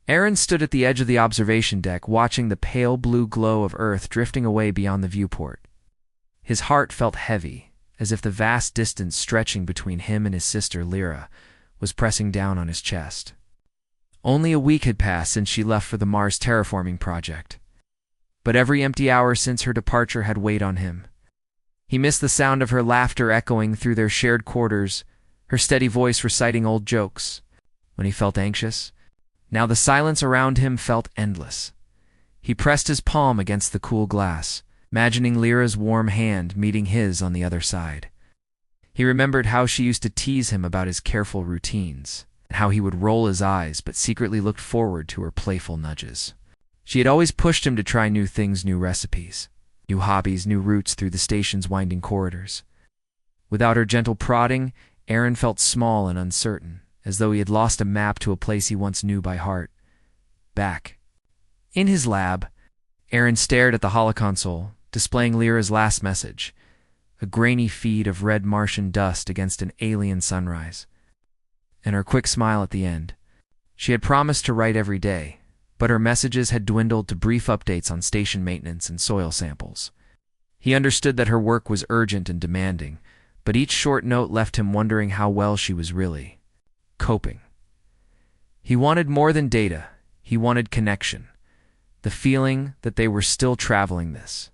Aaron stood at the edge of the observation deck, watching the pale blue glow of Earth drifting away beyond the viewport. His heart felt heavy, as if the vast distance stretching between him and his sister Lyra was pressing down on his chest. Only a week had passed since she left for the Mars terraforming project, but every empty hour since her departure had weighed on him. He missed the sound of her laughter echoing through their shared quarters, her steady voice reciting old jokes. When he felt anxious, now the silence around him felt endless. He pressed his palm against the cool glass, imagining Lyra's warm hand meeting his on the other side. He remembered how she used to tease him about his careful routines, and how he would roll his eyes but secretly looked forward to her playful nudges. She had always pushed him to try new things, new recipes, new hobbies, new routes through the station's winding corridors. Without her gentle prodding, Aaron felt small and uncertain, as though he had lost a map to a place he once knew by heart. Back in his lab, Aaron stared at the holoconsole, displaying Lyra's last message, a grainy feed of red Martian dust against an alien sunrise, and her quick smile at the end. She had promised to write every day, but her messages had dwindled to brief updates on station maintenance and soil samples. He understood that her work was urgent and demanding, but each short note left him wondering how well she was really coping. He wanted more than data. He wanted connection, the feeling that they were still traveling this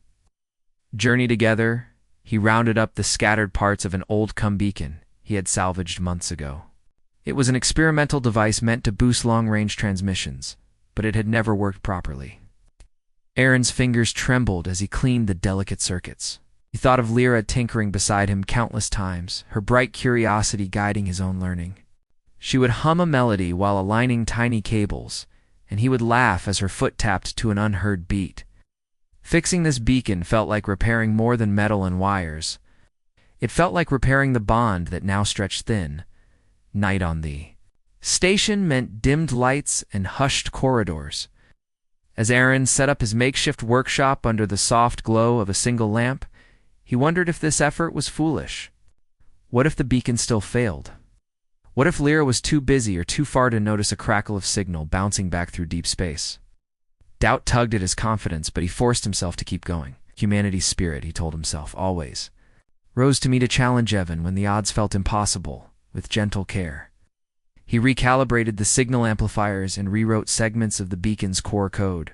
journey together. He rounded up the scattered parts of an old beacon he had salvaged months ago. It was an experimental device meant to boost long-range transmissions, but it had never worked properly. Aaron's fingers trembled as he cleaned the delicate circuits. He thought of Lyra tinkering beside him countless times, her bright curiosity guiding his own learning. She would hum a melody while aligning tiny cables, and he would laugh as her foot tapped to an unheard beat. Fixing this beacon felt like repairing more than metal and wires. It felt like repairing the bond that now stretched thin. Night on the station meant dimmed lights and hushed corridors. As Aaron set up his makeshift workshop under the soft glow of a single lamp, he wondered if this effort was foolish. What if the beacon still failed? What if Lyra was too busy or too far to notice a crackle of signal bouncing back through deep space? Doubt tugged at his confidence, but he forced himself to keep going. Humanity's spirit, he told himself, always rose to meet a challenge even when the odds felt impossible, with gentle care. He recalibrated the signal amplifiers and rewrote segments of the beacon's core code.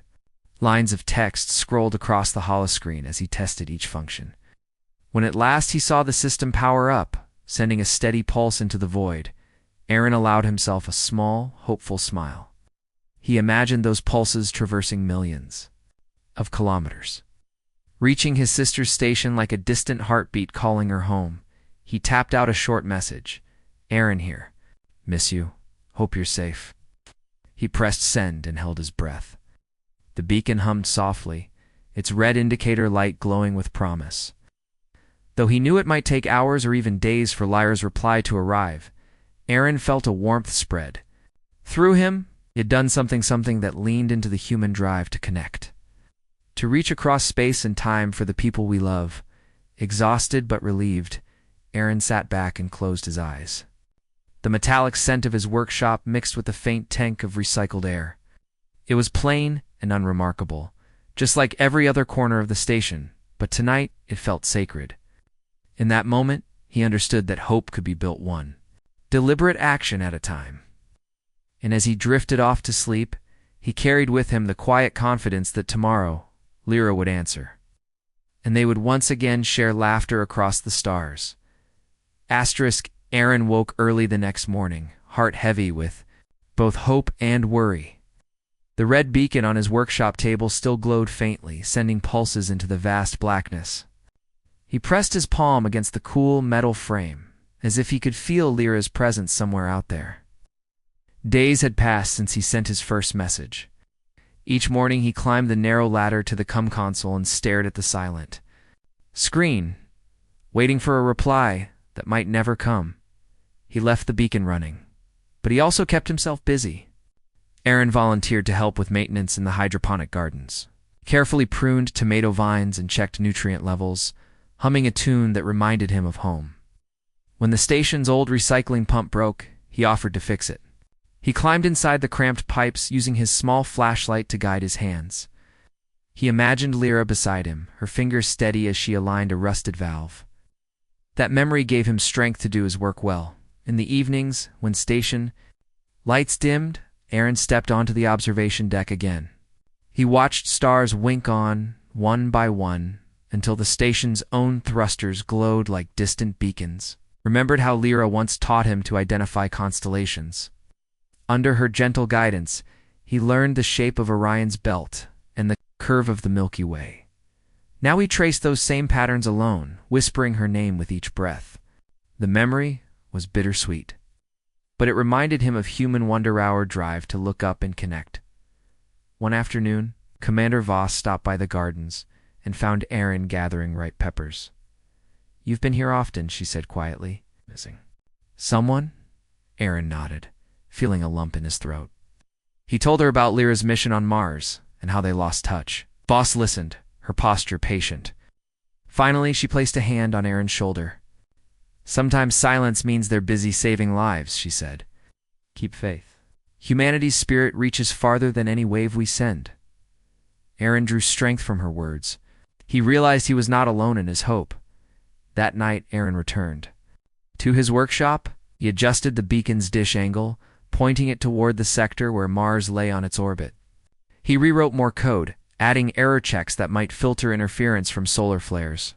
Lines of text scrolled across the holoscreen as he tested each function. When at last he saw the system power up, sending a steady pulse into the void, Aaron allowed himself a small, hopeful smile. He imagined those pulses traversing millions of kilometers, reaching his sister's station like a distant heartbeat calling her home. He tapped out a short message. Aaron here. Miss you. Hope you're safe. He pressed send and held his breath. The beacon hummed softly, its red indicator light glowing with promise. Though he knew it might take hours or even days for Lyra's reply to arrive, Aaron felt a warmth spread. Through him, he had done something that leaned into the human drive to connect, to reach across space and time for the people we love. Exhausted but relieved, Aaron sat back and closed his eyes. The metallic scent of his workshop mixed with the faint tank of recycled air. It was plain and unremarkable, just like every other corner of the station, but tonight it felt sacred. In that moment, he understood that hope could be built one deliberate action at a time. And as he drifted off to sleep, he carried with him the quiet confidence that tomorrow Lyra would answer, and they would once again share laughter across the stars. Aaron woke early the next morning, heart heavy with both hope and worry. The red beacon on his workshop table still glowed faintly, sending pulses into the vast blackness. He pressed his palm against the cool metal frame, as if he could feel Lyra's presence somewhere out there. Days had passed since he sent his first message. Each morning he climbed the narrow ladder to the console and stared at the silent screen, waiting for a reply that might never come. He left the beacon running, but he also kept himself busy. Aaron volunteered to help with maintenance in the hydroponic gardens, carefully pruned tomato vines and checked nutrient levels, humming a tune that reminded him of home. When the station's old recycling pump broke, he offered to fix it. He climbed inside the cramped pipes, using his small flashlight to guide his hands. He imagined Lyra beside him, her fingers steady as she aligned a rusted valve. That memory gave him strength to do his work well. In the evenings, when station lights dimmed, Aaron stepped onto the observation deck again. He watched stars wink on, one by one, until the station's own thrusters glowed like distant beacons. Remembered how Lyra once taught him to identify constellations. Under her gentle guidance, he learned the shape of Orion's belt and the curve of the Milky Way. Now he traced those same patterns alone, whispering her name with each breath. The memory was bittersweet, but it reminded him of human wonder-hour drive to look up and connect. One afternoon, Commander Voss stopped by the gardens and found Aaron gathering ripe peppers. "You've been here often," she said quietly. "Missing someone?" Aaron nodded, feeling a lump in his throat. He told her about Lyra's mission on Mars and how they lost touch. Voss listened, her posture patient. Finally, she placed a hand on Aaron's shoulder. "Sometimes silence means they're busy saving lives," she said. "Keep faith. Humanity's spirit reaches farther than any wave we send." Aaron drew strength from her words. He realized he was not alone in his hope. That night, Aaron returned. To his workshop, he adjusted the beacon's dish angle, pointing it toward the sector where Mars lay on its orbit. He rewrote more code, adding error checks that might filter interference from solar flares.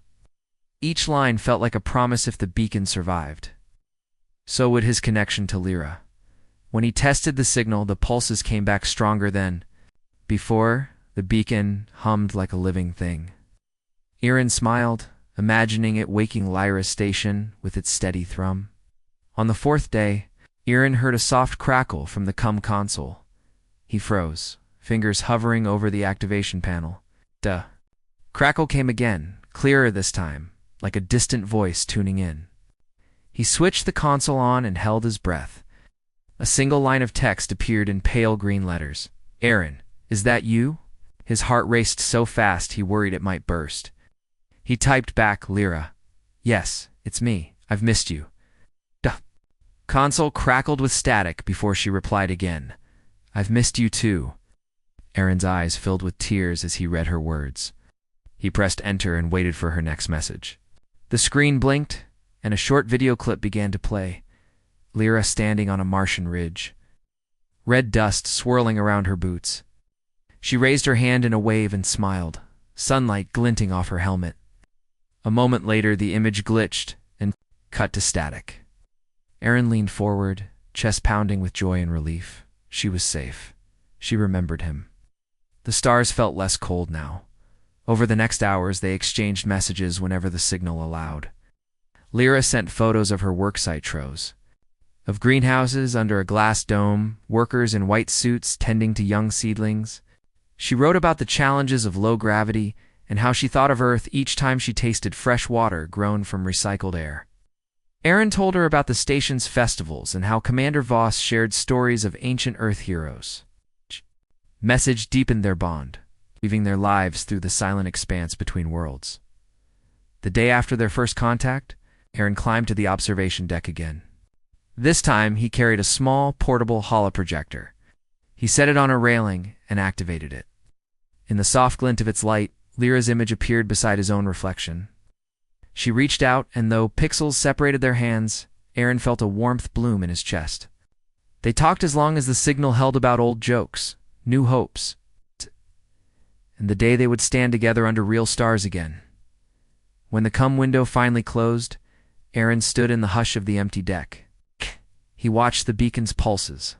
Each line felt like a promise if the beacon survived. So would his connection to Lyra. When he tested the signal, the pulses came back stronger than before. The beacon hummed like a living thing. Aaron smiled, imagining it waking Lyra's station with its steady thrum. On the fourth day, Aaron heard a soft crackle from the COM console. He froze, fingers hovering over the activation panel. Duh. Crackle came again, clearer this time, like a distant voice tuning in. He switched the console on and held his breath. A single line of text appeared in pale green letters. "Aaron, is that you?" His heart raced so fast he worried it might burst. He typed back, "Lyra. Yes, it's me. I've missed you." Duh. Console crackled with static before she replied again. "I've missed you too." Aaron's eyes filled with tears as he read her words. He pressed enter and waited for her next message. The screen blinked, and a short video clip began to play. Lyra standing on a Martian ridge. Red dust swirling around her boots. She raised her hand in a wave and smiled, sunlight glinting off her helmet. A moment later, the image glitched and cut to static. Aaron leaned forward, chest pounding with joy and relief. She was safe. She remembered him. The stars felt less cold now. Over the next hours, they exchanged messages whenever the signal allowed. Lyra sent photos of her worksite trows. Of greenhouses under a glass dome, workers in white suits tending to young seedlings. She wrote about the challenges of low gravity and how she thought of Earth each time she tasted fresh water grown from recycled air. Aaron told her about the station's festivals and how Commander Voss shared stories of ancient Earth heroes. Message deepened their bond, weaving their lives through the silent expanse between worlds. The day after their first contact, Aaron climbed to the observation deck again. This time, he carried a small, portable holoprojector. He set it on a railing and activated it. In the soft glint of its light, Lyra's image appeared beside his own reflection. She reached out, and though pixels separated their hands, Aaron felt a warmth bloom in his chest. They talked as long as the signal held about old jokes, new hopes, and the day they would stand together under real stars again. When the COM window finally closed, Aaron stood in the hush of the empty deck. He watched the beacon's pulses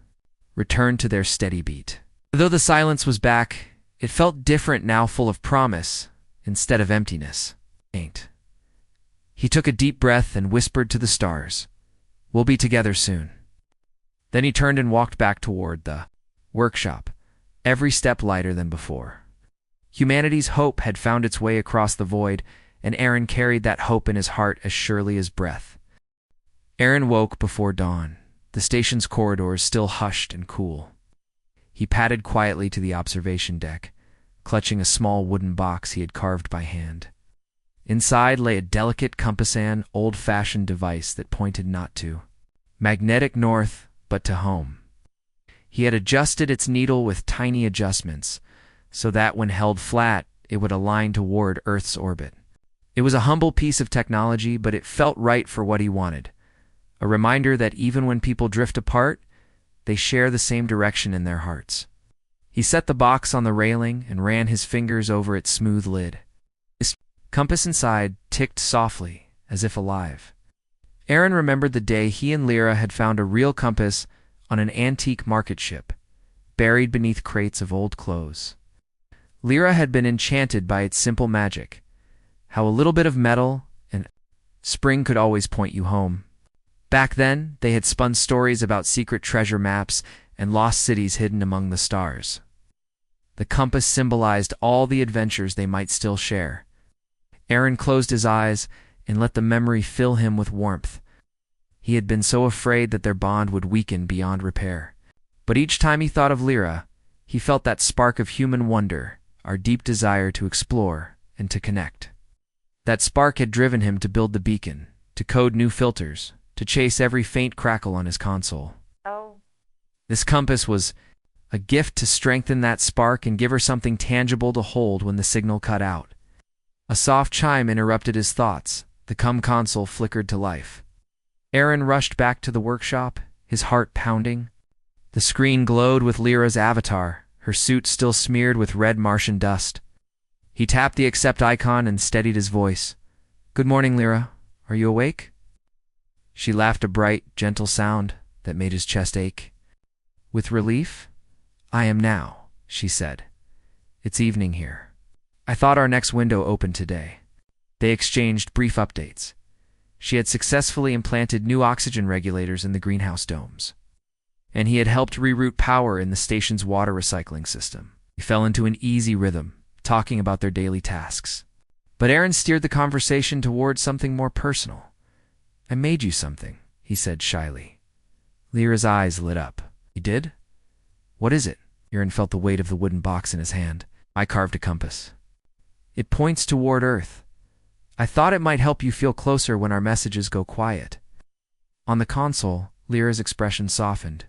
return to their steady beat. Though the silence was back, it felt different now, full of promise instead of emptiness. Ain't. He took a deep breath and whispered to the stars, "We'll be together soon." Then he turned and walked back toward the workshop, every step lighter than before. Humanity's hope had found its way across the void, and Aaron carried that hope in his heart as surely as breath. Aaron woke before dawn, the station's corridors still hushed and cool. He padded quietly to the observation deck, clutching a small wooden box he had carved by hand. Inside lay a delicate compassan, old-fashioned device that pointed not to magnetic north, but to home. He had adjusted its needle with tiny adjustments, so that when held flat, it would align toward Earth's orbit. It was a humble piece of technology, but it felt right for what he wanted. A reminder that even when people drift apart, they share the same direction in their hearts. He set the box on the railing and ran his fingers over its smooth lid. His compass inside ticked softly, as if alive. Aaron remembered the day he and Lyra had found a real compass on an antique market ship, buried beneath crates of old clothes. Lyra had been enchanted by its simple magic, how a little bit of metal and spring could always point you home. Back then, they had spun stories about secret treasure maps and lost cities hidden among the stars. The compass symbolized all the adventures they might still share. Aaron closed his eyes and let the memory fill him with warmth. He had been so afraid that their bond would weaken beyond repair. But each time he thought of Lyra, he felt that spark of human wonder, our deep desire to explore and to connect. That spark had driven him to build the beacon, to code new filters, to chase every faint crackle on his console. This compass was a gift to strengthen that spark and give her something tangible to hold when the signal cut out. A soft chime interrupted his thoughts. The console flickered to life. Aaron rushed back to the workshop, his heart pounding. The screen glowed with Lyra's avatar, her suit still smeared with red Martian dust. He tapped the accept icon and steadied his voice. "Good morning, Lyra. Are you awake?" She laughed a bright, gentle sound that made his chest ache. With relief, "I am now," she said. "It's evening here. I thought our next window opened today." They exchanged brief updates. She had successfully implanted new oxygen regulators in the greenhouse domes, and he had helped reroute power in the station's water recycling system. He fell into an easy rhythm, talking about their daily tasks. But Aaron steered the conversation towards something more personal. "I made you something," he said shyly. Lyra's eyes lit up. "You did? What is it?" Aaron felt the weight of the wooden box in his hand. "I carved a compass. It points toward Earth. I thought it might help you feel closer when our messages go quiet." On the console, Lyra's expression softened.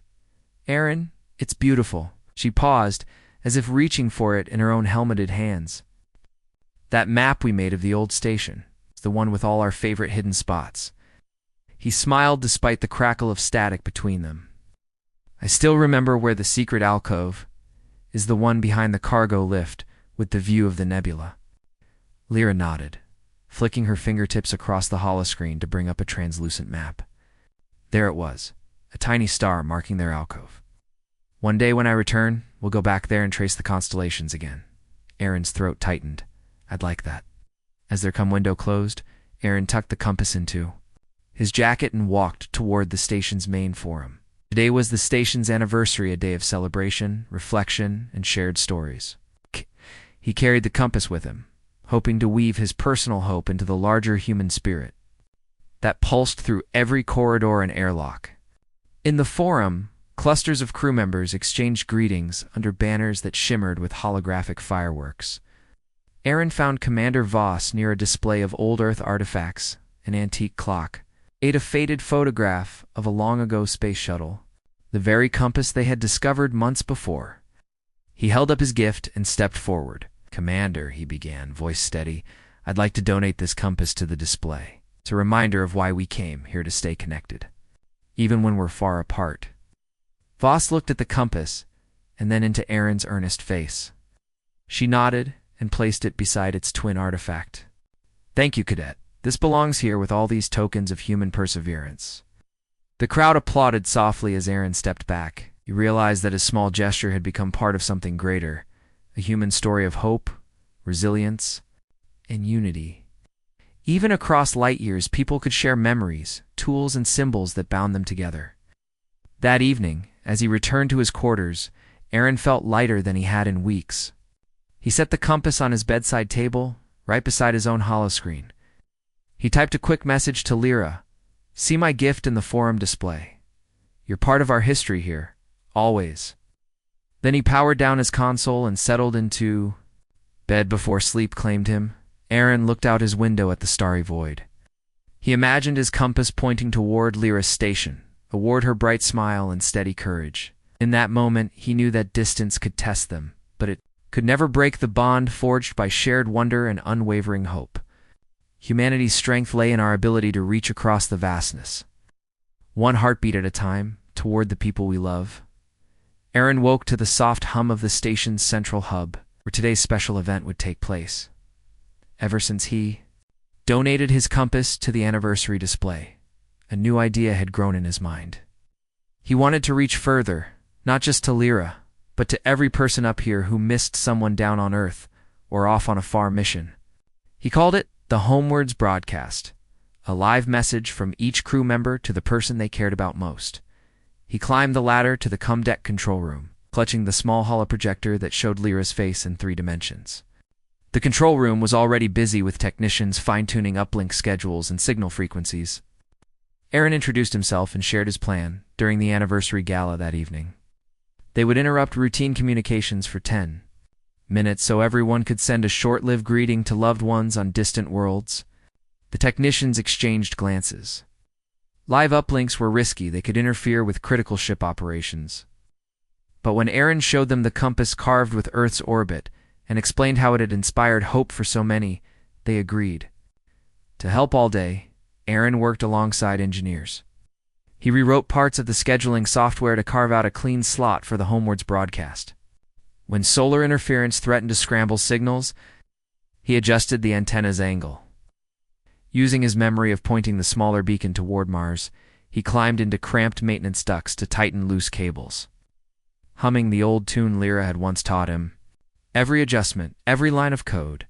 "Aaron, it's beautiful." She paused, as if reaching for it in her own helmeted hands. "That map we made of the old station, the one with all our favorite hidden spots." He smiled despite the crackle of static between them. "I still remember where the secret alcove is, the one behind the cargo lift with the view of the nebula." Lyra nodded, flicking her fingertips across the holoscreen to bring up a translucent map. There it was, a tiny star marking their alcove. "One day when I return, we'll go back there and trace the constellations again." Aaron's throat tightened. "I'd like that." As their window closed, Aaron tucked the compass into his jacket and walked toward the station's main forum. Today was the station's anniversary, a day of celebration, reflection, and shared stories. He carried the compass with him, hoping to weave his personal hope into the larger human spirit that pulsed through every corridor and airlock. In the forum, clusters of crew members exchanged greetings under banners that shimmered with holographic fireworks. Aaron found Commander Voss near a display of old Earth artifacts, an antique clock, a faded photograph of a long-ago space shuttle, the very compass they had discovered months before. He held up his gift and stepped forward. "Commander," he began, voice steady, "I'd like to donate this compass to the display. It's a reminder of why we came here to stay connected, even when we're far apart." Voss looked at the compass and then into Aaron's earnest face. She nodded and placed it beside its twin artifact. "Thank you, Cadet. This belongs here with all these tokens of human perseverance." The crowd applauded softly as Aaron stepped back. He realized that his small gesture had become part of something greater, a human story of hope, resilience, and unity. Even across light years, people could share memories, tools, and symbols that bound them together. That evening, as he returned to his quarters, Aaron felt lighter than he had in weeks. He set the compass on his bedside table, right beside his own holoscreen. He typed a quick message to Lyra. "See my gift in the forum display. You're part of our history here, always." Then he powered down his console and settled into bed before sleep claimed him. Aaron looked out his window at the starry void. He imagined his compass pointing toward Lyra's station, toward her bright smile and steady courage. In that moment, he knew that distance could test them, but it could never break the bond forged by shared wonder and unwavering hope. Humanity's strength lay in our ability to reach across the vastness, one heartbeat at a time, toward the people we love. Aaron woke to the soft hum of the station's central hub, where today's special event would take place. Ever since he donated his compass to the anniversary display, a new idea had grown in his mind. He wanted to reach further, not just to Lyra, but to every person up here who missed someone down on Earth or off on a far mission. He called it the Homewards Broadcast, a live message from each crew member to the person they cared about most. He climbed the ladder to the deck control room, clutching the small holoprojector that showed Lyra's face in 3 dimensions. The control room was already busy with technicians fine-tuning uplink schedules and signal frequencies. Aaron introduced himself and shared his plan during the anniversary gala that evening. They would interrupt routine communications for 10 minutes so everyone could send a short-lived greeting to loved ones on distant worlds. The technicians exchanged glances. Live uplinks were risky; they could interfere with critical ship operations. But when Aaron showed them the compass carved with Earth's orbit and explained how it had inspired hope for so many, they agreed. To help all day, Aaron worked alongside engineers. He rewrote parts of the scheduling software to carve out a clean slot for the Homewards broadcast. When solar interference threatened to scramble signals, he adjusted the antenna's angle. Using his memory of pointing the smaller beacon toward Mars, he climbed into cramped maintenance ducts to tighten loose cables. Humming the old tune Lyra had once taught him, every adjustment, every line of code,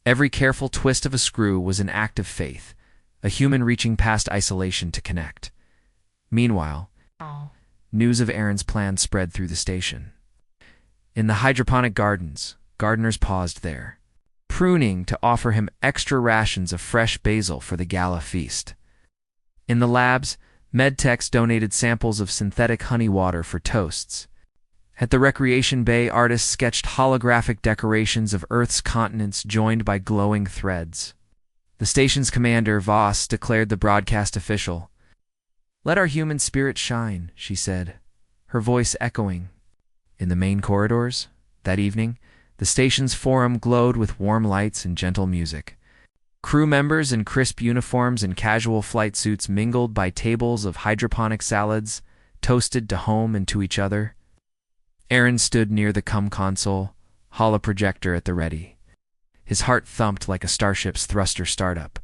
every careful twist of a screw was an act of faith, a human reaching past isolation to connect. Meanwhile, news of Aaron's plan spread through the station. In the hydroponic gardens, gardeners paused there, pruning to offer him extra rations of fresh basil for the gala feast. In the labs, medtechs donated samples of synthetic honey water for toasts. At the recreation bay, artists sketched holographic decorations of Earth's continents joined by glowing threads. The station's commander, Voss, declared the broadcast official. "Let our human spirit shine," she said, her voice echoing. In the main corridors, that evening, the station's forum glowed with warm lights and gentle music. Crew members in crisp uniforms and casual flight suits mingled by tables of hydroponic salads, toasted to home and to each other. Aaron stood near the console, holoprojector at the ready. His heart thumped like a starship's thruster startup.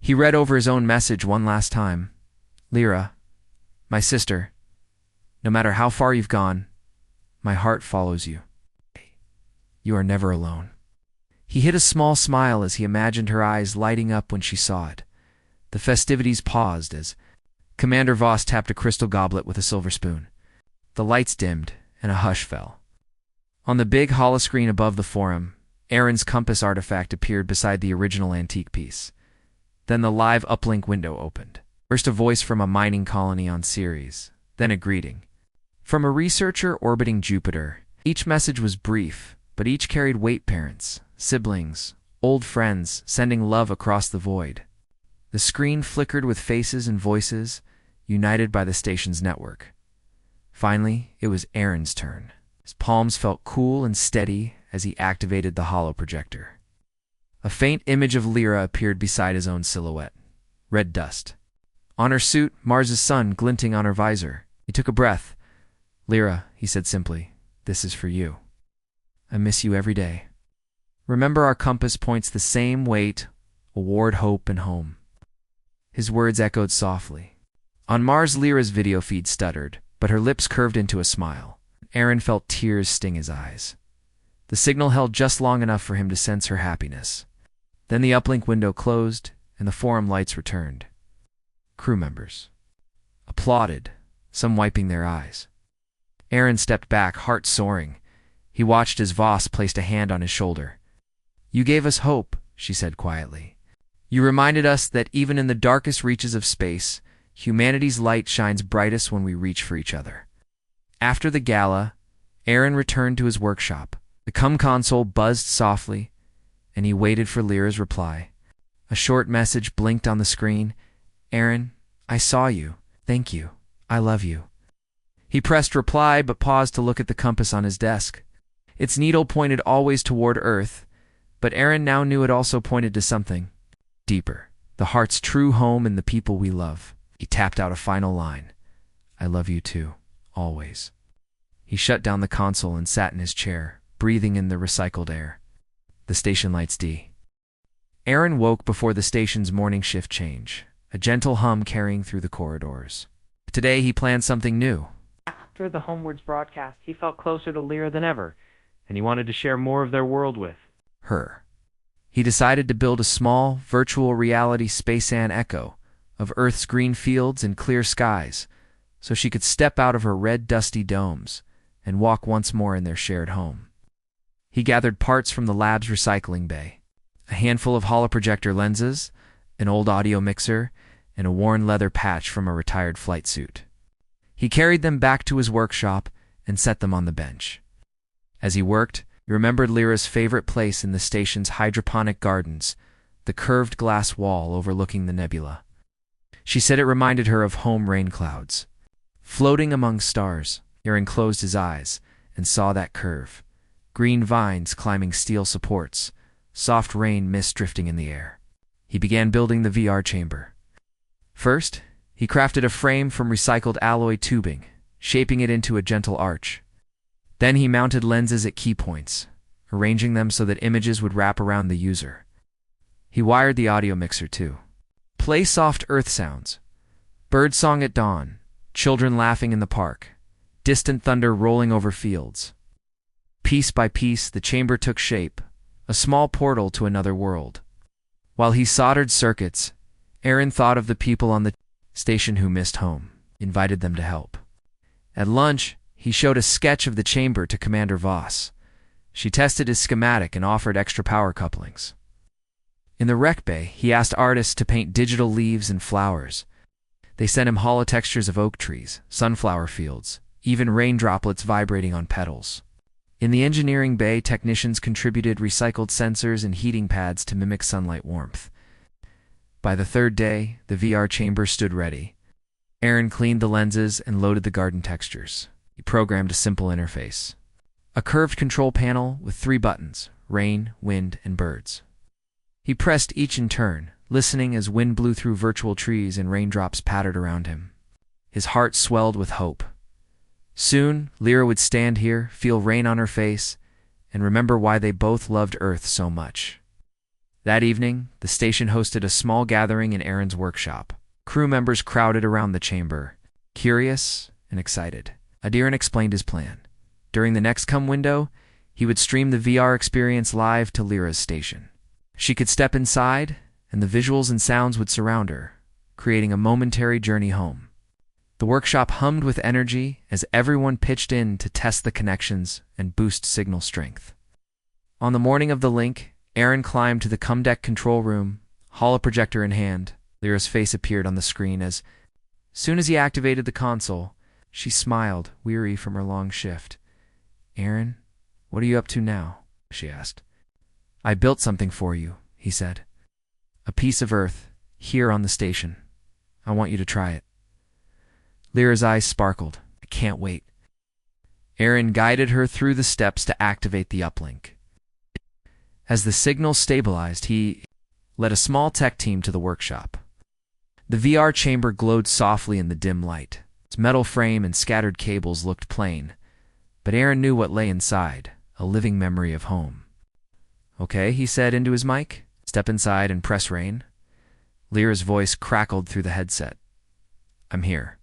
He read over his own message one last time. "Lyra, my sister, no matter how far you've gone, my heart follows you. You are never alone." He hid a small smile as he imagined her eyes lighting up when she saw it. The festivities paused as Commander Voss tapped a crystal goblet with a silver spoon. The lights dimmed, and a hush fell. On the big holoscreen above the forum, Aaron's compass artifact appeared beside the original antique piece. Then the live uplink window opened. First a voice from a mining colony on Ceres, then a greeting from a researcher orbiting Jupiter. Each message was brief, but each carried weight: parents, siblings, old friends, sending love across the void. The screen flickered with faces and voices, united by the station's network. Finally, it was Aaron's turn. His palms felt cool and steady as he activated the holoprojector. A faint image of Lyra appeared beside his own silhouette. Red dust. On her suit, Mars's sun glinting on her visor. He took a breath. "Lyra," he said simply, "this is for you. I miss you every day. Remember, our compass points the same way: award, hope, and home." His words echoed softly. On Mars, Lyra's video feed stuttered, but her lips curved into a smile. Aaron felt tears sting his eyes. The signal held just long enough for him to sense her happiness. Then the uplink window closed, and the forum lights returned. Crew members applauded, some wiping their eyes. Aaron stepped back, heart soaring. He watched as Voss placed a hand on his shoulder. "You gave us hope," she said quietly. "You reminded us that even in the darkest reaches of space, humanity's light shines brightest when we reach for each other." After the gala, Aaron returned to his workshop. The console buzzed softly, and he waited for Lyra's reply. A short message blinked on the screen. "Aaron, I saw you. Thank you. I love you." He pressed reply but paused to look at the compass on his desk. Its needle pointed always toward Earth, but Aaron now knew it also pointed to something deeper, the heart's true home and the people we love. He tapped out a final line. I love you too, always. He shut down the console and sat in his chair, breathing in the recycled air. The station lights D. Aaron woke before the station's morning shift change, a gentle hum carrying through the corridors. Today he planned something new. After the Homewards broadcast, he felt closer to Lyra than ever, and he wanted to share more of their world with her. He decided to build a small, virtual reality space-an echo of Earth's green fields and clear skies, so she could step out of her red, dusty domes and walk once more in their shared home. He gathered parts from the lab's recycling bay, a handful of holoprojector lenses, an old audio mixer, and a worn leather patch from a retired flight suit. He carried them back to his workshop and set them on the bench. As he worked, he remembered Lyra's favorite place in the station's hydroponic gardens, the curved glass wall overlooking the nebula. She said it reminded her of home rain clouds. Floating among stars, Aaron closed his eyes and saw that curve. Green vines climbing steel supports, soft rain mist drifting in the air. He began building the VR chamber. First, he crafted a frame from recycled alloy tubing, shaping it into a gentle arch. Then he mounted lenses at key points, arranging them so that images would wrap around the user. He wired the audio mixer too. Play soft earth sounds. Birdsong at dawn, children laughing in the park, distant thunder rolling over fields. Piece by piece, the chamber took shape, a small portal to another world. While he soldered circuits, Aaron thought of the people on the station who missed home, invited them to help. At lunch, he showed a sketch of the chamber to Commander Voss. She tested his schematic and offered extra power couplings. In the rec bay, he asked artists to paint digital leaves and flowers. They sent him holotextures of oak trees, sunflower fields, even rain droplets vibrating on petals. In the engineering bay, technicians contributed recycled sensors and heating pads to mimic sunlight warmth. By the third day, the VR chamber stood ready. Aaron cleaned the lenses and loaded the garden textures. He programmed a simple interface. A curved control panel with 3 buttons: rain, wind, and birds. He pressed each in turn, listening as wind blew through virtual trees and raindrops pattered around him. His heart swelled with hope. Soon, Lyra would stand here, feel rain on her face, and remember why they both loved Earth so much. That evening, the station hosted a small gathering in Aaron's workshop. Crew members crowded around the chamber, curious and excited. Aaron explained his plan. During the next window, he would stream the VR experience live to Lyra's station. She could step inside, and the visuals and sounds would surround her, creating a momentary journey home. The workshop hummed with energy as everyone pitched in to test the connections and boost signal strength. On the morning of the link, Aaron climbed to the CumDeck control room, holoprojector in hand. Lyra's face appeared on the screen as soon as he activated the console. She smiled, weary from her long shift. Aaron, what are you up to now? She asked. I built something for you, he said. A piece of Earth, here on the station. I want you to try it. Lyra's eyes sparkled. I can't wait. Aaron guided her through the steps to activate the uplink. As the signal stabilized, he led a small tech team to the workshop. The VR chamber glowed softly in the dim light. Its metal frame and scattered cables looked plain, but Aaron knew what lay inside, a living memory of home. Okay, he said into his mic. Step inside and press rain. Lyra's voice crackled through the headset. I'm here.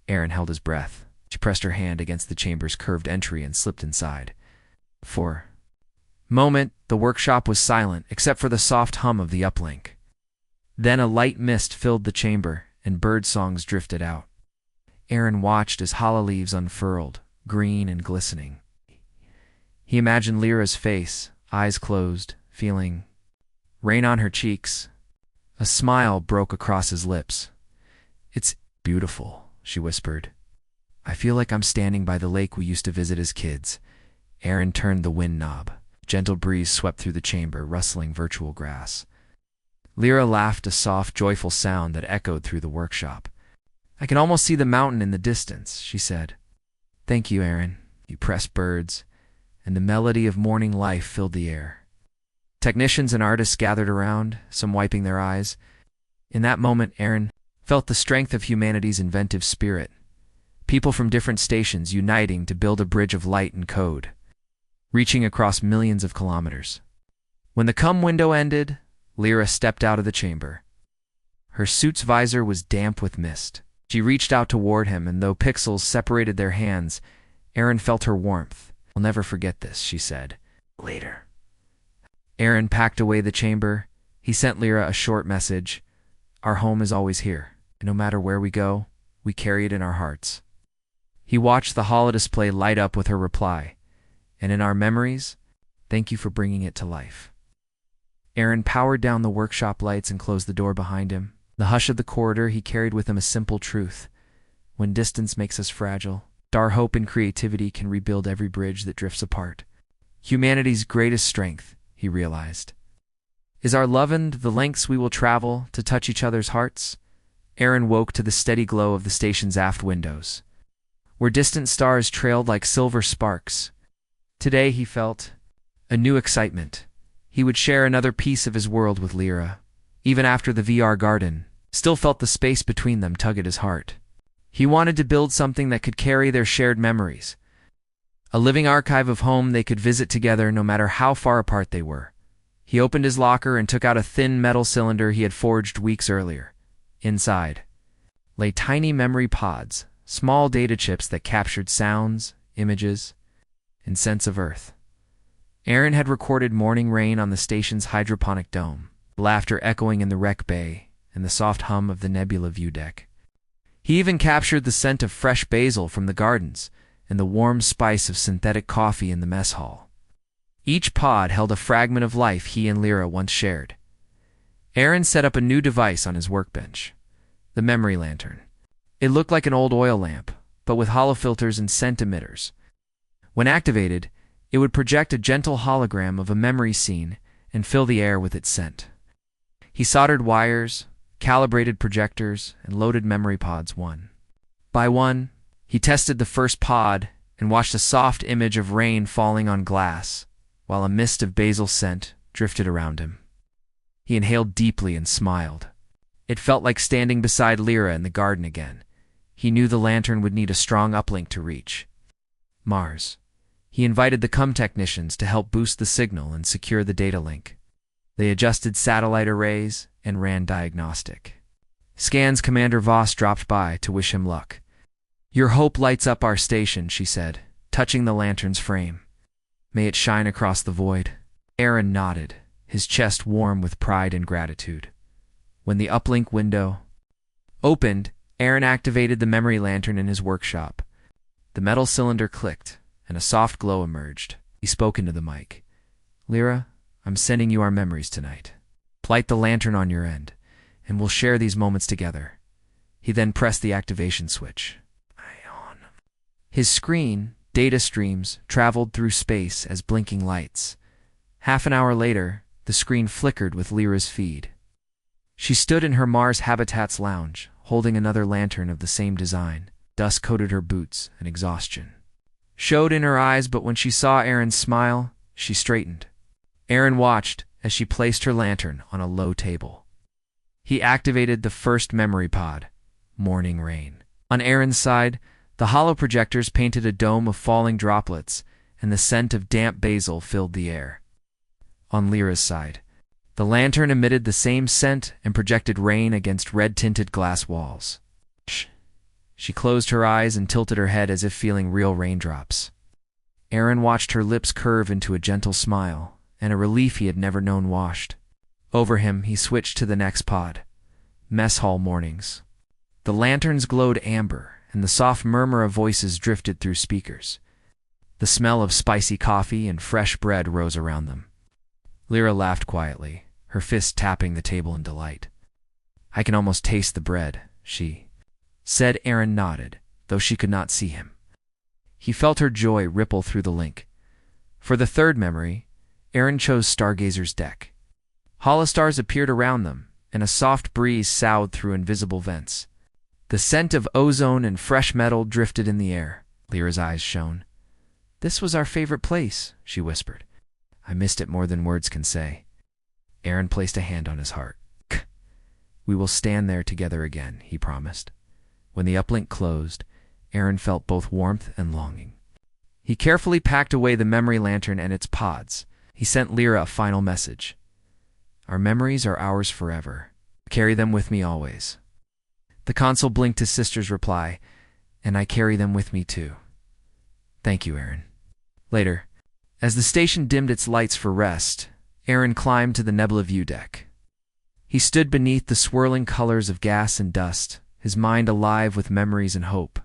Aaron held his breath. She pressed her hand against the chamber's curved entry and slipped inside. For a moment, the workshop was silent, except for the soft hum of the uplink. Then a light mist filled the chamber, and bird songs drifted out. Aaron watched as hollow leaves unfurled, green and glistening. He imagined Lyra's face, eyes closed, feeling rain on her cheeks. A smile broke across his lips. It's beautiful, she whispered. I feel like I'm standing by the lake we used to visit as kids. Aaron turned the wind knob. Gentle breeze swept through the chamber, rustling virtual grass. Lyra laughed, a soft, joyful sound that echoed through the workshop. I can almost see the mountain in the distance, she said. Thank you, Aaron. You pressed birds, and the melody of morning life filled the air. Technicians and artists gathered around, some wiping their eyes. In that moment, Aaron felt the strength of humanity's inventive spirit. People from different stations uniting to build a bridge of light and code, reaching across millions of kilometers. When the cum window ended, Lyra stepped out of the chamber. Her suit's visor was damp with mist. She reached out toward him, and though pixels separated their hands, Aaron felt her warmth. "I'll never forget this," she said. "Later." Aaron packed away the chamber. He sent Lyra a short message. "Our home is always here. No matter where we go, we carry it in our hearts." He watched the holodisplay light up with her reply. "And in our memories, thank you for bringing it to life." Aaron powered down the workshop lights and closed the door behind him. The hush of the corridor, he carried with him a simple truth. When distance makes us fragile, our hope and creativity can rebuild every bridge that drifts apart. Humanity's greatest strength, he realized, is our love and the lengths we will travel to touch each other's hearts. Aaron woke to the steady glow of the station's aft windows, where distant stars trailed like silver sparks. Today he felt a new excitement. He would share another piece of his world with Lyra. Even after the VR garden, still felt the space between them tug at his heart. He wanted to build something that could carry their shared memories, a living archive of home they could visit together no matter how far apart they were. He opened his locker and took out a thin metal cylinder he had forged weeks earlier. Inside lay tiny memory pods, small data chips that captured sounds, images, and scents of Earth. Aaron had recorded morning rain on the station's hydroponic dome, laughter echoing in the wreck bay, and the soft hum of the nebula view deck. He even captured the scent of fresh basil from the gardens and the warm spice of synthetic coffee in the mess hall. Each pod held a fragment of life he and Lyra once shared. Aaron set up a new device on his workbench, the memory lantern. It looked like an old oil lamp, but with hollow filters and scent emitters. When activated, it would project a gentle hologram of a memory scene and fill the air with its scent. He soldered wires, calibrated projectors, and loaded memory pods one by one. He tested the first pod and watched a soft image of rain falling on glass, while a mist of basil scent drifted around him. He inhaled deeply and smiled. It felt like standing beside Lyra in the garden again. He knew the lantern would need a strong uplink to reach Mars. He invited the cum technicians to help boost the signal and secure the data link. They adjusted satellite arrays and ran diagnostic scans. Commander Voss dropped by to wish him luck. "Your hope lights up our station," she said, touching the lantern's frame. "May it shine across the void." Aaron nodded, his chest warm with pride and gratitude. When the uplink window opened, Aaron activated the memory lantern in his workshop. The metal cylinder clicked, and a soft glow emerged. He spoke into the mic. "Lyra, I'm sending you our memories tonight. Light the lantern on your end, and we'll share these moments together." He then pressed the activation switch. His screen, data streams, traveled through space as blinking lights. Half an hour later, the screen flickered with Lyra's feed. She stood in her Mars Habitat's lounge, holding another lantern of the same design. Dust coated her boots, and exhaustion showed in her eyes, but when she saw Aaron's smile, she straightened. Aaron watched as she placed her lantern on a low table. He activated the first memory pod, Morning Rain. On Aaron's side, the hollow projectors painted a dome of falling droplets, and the scent of damp basil filled the air. On Lyra's side, the lantern emitted the same scent and projected rain against red-tinted glass walls. She closed her eyes and tilted her head as if feeling real raindrops. Aaron watched her lips curve into a gentle smile, and a relief he had never known washed over him. He switched to the next pod, Mess Hall Mornings. The lanterns glowed amber, and the soft murmur of voices drifted through speakers. The smell of spicy coffee and fresh bread rose around them. Lyra laughed quietly, her fist tapping the table in delight. "I can almost taste the bread," she said. Aaron nodded, though she could not see him. He felt her joy ripple through the link. For the third memory, Aaron chose Stargazer's deck. Holostars appeared around them, and a soft breeze soughed through invisible vents. The scent of ozone and fresh metal drifted in the air. Lyra's eyes shone. "This was our favorite place," she whispered. "I missed it more than words can say." Aaron placed a hand on his heart. "We will stand there together again," he promised. When the uplink closed, Aaron felt both warmth and longing. He carefully packed away the memory lantern and its pods. He sent Lyra a final message. "Our memories are ours forever. Carry them with me always." The console blinked his sister's reply, "And I carry them with me too." "Thank you, Aaron." Later, as the station dimmed its lights for rest, Aaron climbed to the Nebula view deck. He stood beneath the swirling colors of gas and dust, his mind alive with memories and hope.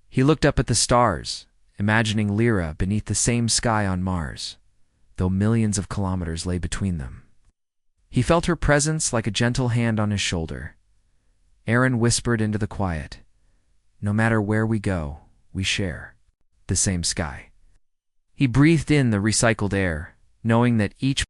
He looked up at the stars, imagining Lyra beneath the same sky on Mars, though millions of kilometers lay between them. He felt her presence like a gentle hand on his shoulder. Aaron whispered into the quiet, "No matter where we go, we share the same sky." He breathed in the recycled air, knowing that each